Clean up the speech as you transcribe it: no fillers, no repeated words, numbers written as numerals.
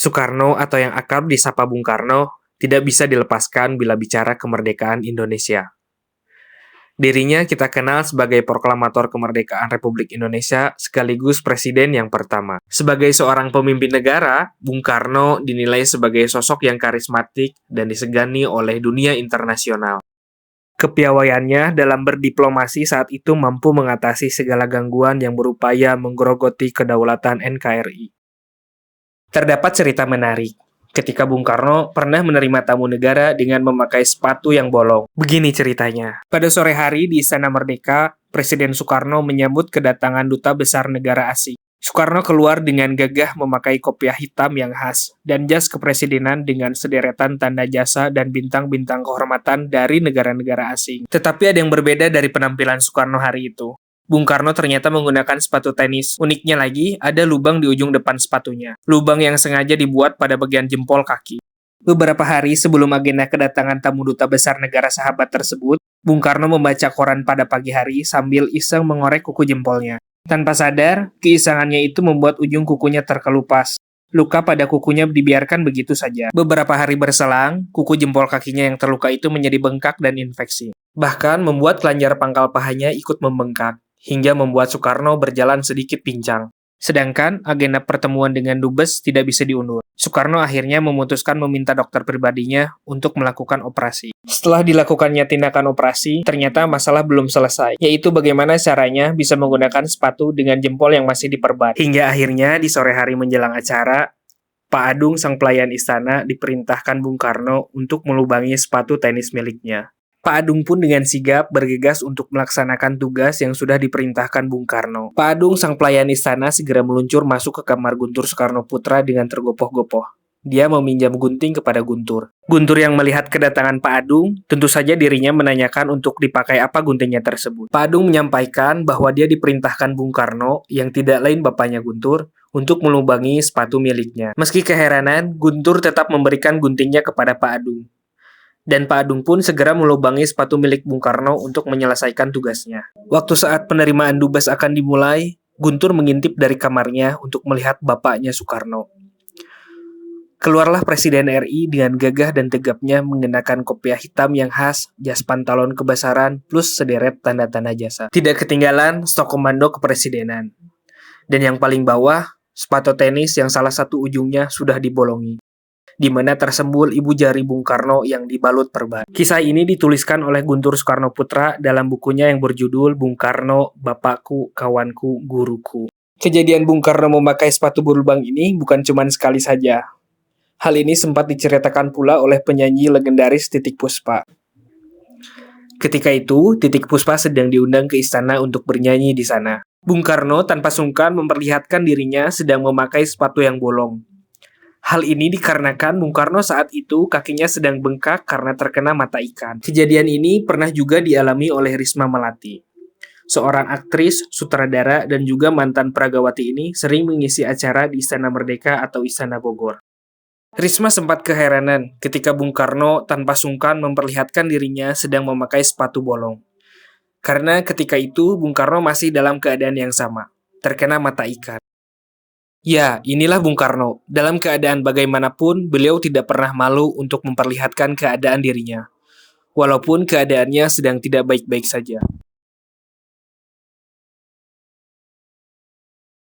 Soekarno atau yang akrab disapa Bung Karno tidak bisa dilepaskan bila bicara kemerdekaan Indonesia. Dirinya kita kenal sebagai proklamator kemerdekaan Republik Indonesia sekaligus presiden yang pertama. Sebagai seorang pemimpin negara, Bung Karno dinilai sebagai sosok yang karismatik dan disegani oleh dunia internasional. Kepiawaiannya dalam berdiplomasi saat itu mampu mengatasi segala gangguan yang berupaya menggerogoti kedaulatan NKRI. Terdapat cerita menarik ketika Bung Karno pernah menerima tamu negara dengan memakai sepatu yang bolong. Begini ceritanya. Pada sore hari di Istana Merdeka, Presiden Soekarno menyambut kedatangan duta besar negara asing. Soekarno keluar dengan gagah memakai kopiah hitam yang khas dan jas kepresidenan dengan sederetan tanda jasa dan bintang-bintang kehormatan dari negara-negara asing. Tetapi ada yang berbeda dari penampilan Soekarno hari itu. Bung Karno ternyata menggunakan sepatu tenis. Uniknya lagi, ada lubang di ujung depan sepatunya. Lubang yang sengaja dibuat pada bagian jempol kaki. Beberapa hari sebelum agenda kedatangan tamu duta besar negara sahabat tersebut, Bung Karno membaca koran pada pagi hari sambil iseng mengorek kuku jempolnya. Tanpa sadar, keisangannya itu membuat ujung kukunya terkelupas. Luka pada kukunya dibiarkan begitu saja. Beberapa hari berselang, kuku jempol kakinya yang terluka itu menjadi bengkak dan infeksi. Bahkan membuat kelenjar pangkal pahanya ikut membengkak, hingga membuat Soekarno berjalan sedikit pincang. Sedangkan agenda pertemuan dengan Dubes tidak bisa diundur. Soekarno akhirnya memutuskan meminta dokter pribadinya untuk melakukan operasi. Setelah dilakukannya tindakan operasi, ternyata masalah belum selesai, yaitu bagaimana caranya bisa menggunakan sepatu dengan jempol yang masih diperban. Hingga akhirnya di sore hari menjelang acara, Pak Adung, sang pelayan istana, diperintahkan Bung Karno untuk melubangi sepatu tenis miliknya. Pak Adung pun dengan sigap bergegas untuk melaksanakan tugas yang sudah diperintahkan Bung Karno. Pak Adung, sang pelayan istana, segera meluncur masuk ke kamar Guntur Soekarno Putra dengan tergopoh-gopoh. Dia meminjam gunting kepada Guntur. Guntur yang melihat kedatangan Pak Adung, tentu saja dirinya menanyakan untuk dipakai apa guntingnya tersebut. Pak Adung menyampaikan bahwa dia diperintahkan Bung Karno, yang tidak lain bapaknya Guntur, untuk melubangi sepatu miliknya. Meski keheranan, Guntur tetap memberikan guntingnya kepada Pak Adung. Dan Pak Adung pun segera melubangi sepatu milik Bung Karno untuk menyelesaikan tugasnya. Waktu saat penerimaan Dubes akan dimulai, Guntur mengintip dari kamarnya untuk melihat bapaknya Soekarno. Keluarlah Presiden RI dengan gagah dan tegapnya mengenakan kopiah hitam yang khas, jas pantalon kebesaran, plus sederet tanda-tanda jasa. Tidak ketinggalan stok komando kepresidenan. Dan yang paling bawah, sepatu tenis yang salah satu ujungnya sudah dibolongi, di mana tersembul ibu jari Bung Karno yang dibalut perban. Kisah ini dituliskan oleh Guntur Soekarno Putra dalam bukunya yang berjudul Bung Karno, Bapakku, Kawanku, Guruku. Kejadian Bung Karno memakai sepatu berlubang ini bukan cuma sekali saja. Hal ini sempat diceritakan pula oleh penyanyi legendaris Titiek Puspa. Ketika itu, Titiek Puspa sedang diundang ke istana untuk bernyanyi di sana. Bung Karno tanpa sungkan memperlihatkan dirinya sedang memakai sepatu yang bolong. Hal ini dikarenakan Bung Karno saat itu kakinya sedang bengkak karena terkena mata ikan. Kejadian ini pernah juga dialami oleh Risma Melati. Seorang aktris, sutradara, dan juga mantan pragawati ini sering mengisi acara di Istana Merdeka atau Istana Bogor. Risma sempat keheranan ketika Bung Karno tanpa sungkan memperlihatkan dirinya sedang memakai sepatu bolong. Karena ketika itu Bung Karno masih dalam keadaan yang sama, terkena mata ikan. Ya, inilah Bung Karno. Dalam keadaan bagaimanapun, beliau tidak pernah malu untuk memperlihatkan keadaan dirinya. Walaupun keadaannya sedang tidak baik-baik saja.